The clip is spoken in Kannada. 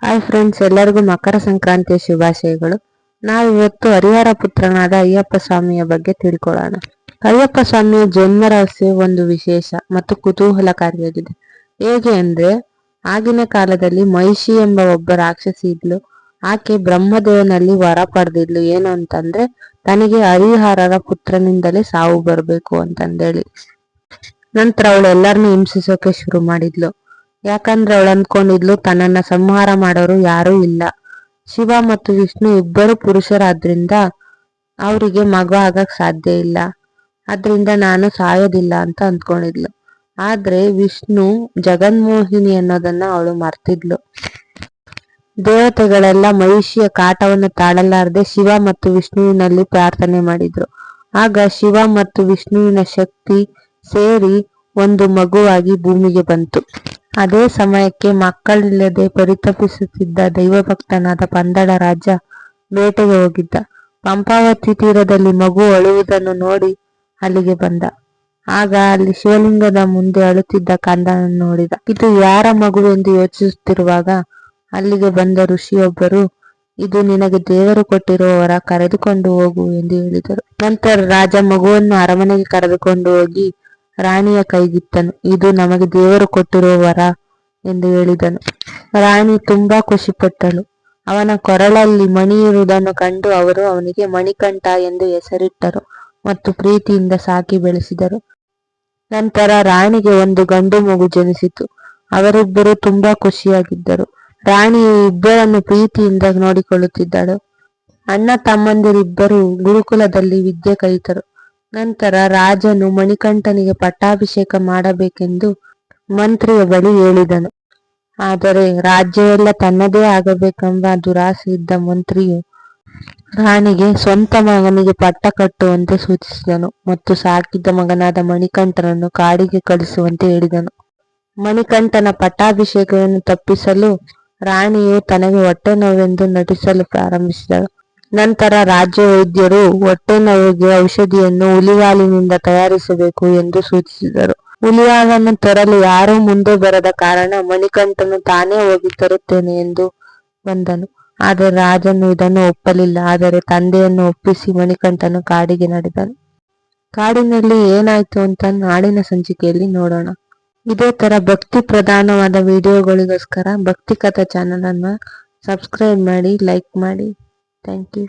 ಹಾಯ್ ಫ್ರೆಂಡ್ಸ್, ಎಲ್ಲರಿಗೂ ಮಕರ ಸಂಕ್ರಾಂತಿಯ ಶುಭಾಶಯಗಳು. ನಾವಿವತ್ತು ಹರಿಹರ ಪುತ್ರನಾದ ಅಯ್ಯಪ್ಪ ಸ್ವಾಮಿಯ ಬಗ್ಗೆ ತಿಳ್ಕೊಳ್ಳೋಣ. ಅಯ್ಯಪ್ಪ ಸ್ವಾಮಿಯ ಜನ್ಮ ರಹಸ್ಯ ಒಂದು ವಿಶೇಷ ಮತ್ತು ಕುತೂಹಲಕಾರಿಯಾಗಿದೆ. ಹೇಗೆ ಅಂದ್ರೆ, ಆಗಿನ ಕಾಲದಲ್ಲಿ ಮಹಿಷಿ ಎಂಬ ಒಬ್ಬ ರಾಕ್ಷಸಿ ಇದ್ಲು. ಆಕೆ ಬ್ರಹ್ಮದೇವನಲ್ಲಿ ವರ ಪಡೆದಿದ್ಲು. ಏನು ಅಂತಂದ್ರೆ, ತನಗೆ ಹರಿಹರರ ಪುತ್ರನಿಂದಲೇ ಸಾವು ಬರ್ಬೇಕು ಅಂತಂದೇಳಿ. ನಂತರ ಅವಳು ಎಲ್ಲರನ್ನು ಹಿಂಸಿಸೋಕೆ ಶುರು ಮಾಡಿದ್ಲು. ಯಾಕಂದ್ರೆ ಅವಳು ಅಂದ್ಕೊಂಡಿದ್ಲು, ತನ್ನನ್ನ ಸಂಹಾರ ಮಾಡೋರು ಯಾರೂ ಇಲ್ಲ. ಶಿವ ಮತ್ತು ವಿಷ್ಣು ಇಬ್ಬರು ಪುರುಷರಾದ್ರಿಂದ ಅವರಿಗೆ ಮಗ ಆಗಕ್ ಸಾಧ್ಯ ಇಲ್ಲ. ಆದ್ರಿಂದ ನಾನು ಸಾಯೋದಿಲ್ಲ ಅಂತ ಅಂದ್ಕೊಂಡಿದ್ಲು. ಆದ್ರೆ ವಿಷ್ಣು ಜಗನ್ಮೋಹಿನಿ ಅನ್ನೋದನ್ನ ಅವಳು ಮರ್ತಿದ್ಲು. ದೇವತೆಗಳೆಲ್ಲ ಮಹಿಷಿಯ ಕಾಟವನ್ನು ತಾಳಲಾರದೆ ಶಿವ ಮತ್ತು ವಿಷ್ಣುವಿನಲ್ಲಿ ಪ್ರಾರ್ಥನೆ ಮಾಡಿದ್ರು. ಆಗ ಶಿವ ಮತ್ತು ವಿಷ್ಣುವಿನ ಶಕ್ತಿ ಸೇರಿ ಒಂದು ಮಗುವಾಗಿ ಭೂಮಿಗೆ ಬಂತು. ಅದೇ ಸಮಯಕ್ಕೆ ಮಕ್ಕಳಿಲ್ಲದೆ ಪರಿತಪಿಸುತ್ತಿದ್ದ ದೈವಭಕ್ತನಾದ ಪಂದಳ ರಾಜ ಬೇಟೆಗೆ ಹೋಗಿದ್ದ. ಪಂಪಾವತಿ ತೀರದಲ್ಲಿ ಮಗು ಅಳುವುದನ್ನು ನೋಡಿ ಅಲ್ಲಿಗೆ ಬಂದ. ಆಗ ಅಲ್ಲಿ ಶಿವಲಿಂಗದ ಮುಂದೆ ಅಳುತ್ತಿದ್ದ ಕಂದನನ್ನು ನೋಡಿದ. ಇದು ಯಾರ ಮಗು ಎಂದು ಯೋಚಿಸುತ್ತಿರುವಾಗ ಅಲ್ಲಿಗೆ ಬಂದ ಋಷಿಯೊಬ್ಬರು, ಇದು ನಿನಗೆ ದೇವರು ಕೊಟ್ಟಿರುವ ವರ, ಕರೆದುಕೊಂಡು ಹೋಗು ಎಂದು ಹೇಳಿದರು. ನಂತರ ರಾಜ ಮಗುವನ್ನು ಅರಮನೆಗೆ ಕರೆದುಕೊಂಡು ಹೋಗಿ ರಾಣಿಯ ಕೈಗಿತ್ತನು. ಇದು ನಮಗೆ ದೇವರು ಕೊಟ್ಟಿರುವ ವರ ಎಂದು ಹೇಳಿದನು. ರಾಣಿ ತುಂಬಾ ಖುಷಿಪಟ್ಟಳು. ಅವನ ಕೊರಳಲ್ಲಿ ಮಣಿ ಇರುವುದನ್ನು ಕಂಡು ಅವರು ಅವನಿಗೆ ಮಣಿಕಂಠ ಎಂದು ಹೆಸರಿಟ್ಟರು ಮತ್ತು ಪ್ರೀತಿಯಿಂದ ಸಾಕಿ ಬೆಳೆಸಿದರು. ನಂತರ ರಾಣಿಗೆ ಒಂದು ಗಂಡು ಮಗು ಜನಿಸಿತು. ಅವರಿಬ್ಬರು ತುಂಬಾ ಖುಷಿಯಾಗಿದ್ದರು. ರಾಣಿಯು ಇಬ್ಬರನ್ನು ಪ್ರೀತಿಯಿಂದ ನೋಡಿಕೊಳ್ಳುತ್ತಿದ್ದಳು. ಅಣ್ಣ ತಮ್ಮಂದಿರಿಬ್ಬರು ಗುರುಕುಲದಲ್ಲಿ ವಿದ್ಯೆ ಕಲಿತರು. ನಂತರ ರಾಜನು ಮಣಿಕಂಠನಿಗೆ ಪಟ್ಟಾಭಿಷೇಕ ಮಾಡಬೇಕೆಂದು ಮಂತ್ರಿಯ ಬಳಿ ಹೇಳಿದನು. ಆದರೆ ರಾಜ್ಯವೆಲ್ಲ ತನ್ನದೇ ಆಗಬೇಕೆಂಬ ದುರಾಸೆ ಇದ್ದ ಮಂತ್ರಿಯು ರಾಣಿಗೆ ಸ್ವಂತ ಮಗನಿಗೆ ಪಟ್ಟ ಕಟ್ಟುವಂತೆ ಸೂಚಿಸಿದನು ಮತ್ತು ಸಾಕಿದ್ದ ಮಗನಾದ ಮಣಿಕಂಠನನ್ನು ಕಾಡಿಗೆ ಕಳಿಸುವಂತೆ ಹೇಳಿದನು. ಮಣಿಕಂಠನ ಪಟ್ಟಾಭಿಷೇಕವನ್ನು ತಪ್ಪಿಸಲು ರಾಣಿಯು ತನಗೆ ಹೊಟ್ಟೆ ನೋವೆಂದು ನಟಿಸಲು ಪ್ರಾರಂಭಿಸಿದಳು. ನಂತರ ರಾಜ್ಯ ವೈದ್ಯರು ಹೊಟ್ಟೆ ನೋವಿಗೆ ಔಷಧಿಯನ್ನು ಹುಲಿಹಾಲಿನಿಂದ ತಯಾರಿಸಬೇಕು ಎಂದು ಸೂಚಿಸಿದರು. ಹುಲಿಹಾಲನ್ನು ತರಲು ಯಾರೂ ಮುಂದೆ ಬರದ ಕಾರಣ ಮಣಿಕಂಠನು ತಾನೇ ಹೋಗಿ ತರುತ್ತೇನೆ ಎಂದು ಬಂದನು. ಆದರೆ ರಾಜನು ಇದನ್ನು ಒಪ್ಪಲಿಲ್ಲ. ಆದರೆ ತಂದೆಯನ್ನು ಒಪ್ಪಿಸಿ ಮಣಿಕಂಠನು ಕಾಡಿಗೆ ನಡೆದನು. ಕಾಡಿನಲ್ಲಿ ಏನಾಯ್ತು ಅಂತ ನಾಳಿನ ಸಂಚಿಕೆಯಲ್ಲಿ ನೋಡೋಣ. ಇದೇ ತರ ಭಕ್ತಿ ಪ್ರಧಾನವಾದ ವಿಡಿಯೋಗಳಿಗೋಸ್ಕರ ಭಕ್ತಿ ಕಥಾ ಚಾನಲ್ ಅನ್ನ ಸಬ್ಸ್ಕ್ರೈಬ್ ಮಾಡಿ, ಲೈಕ್ ಮಾಡಿ. Thank you.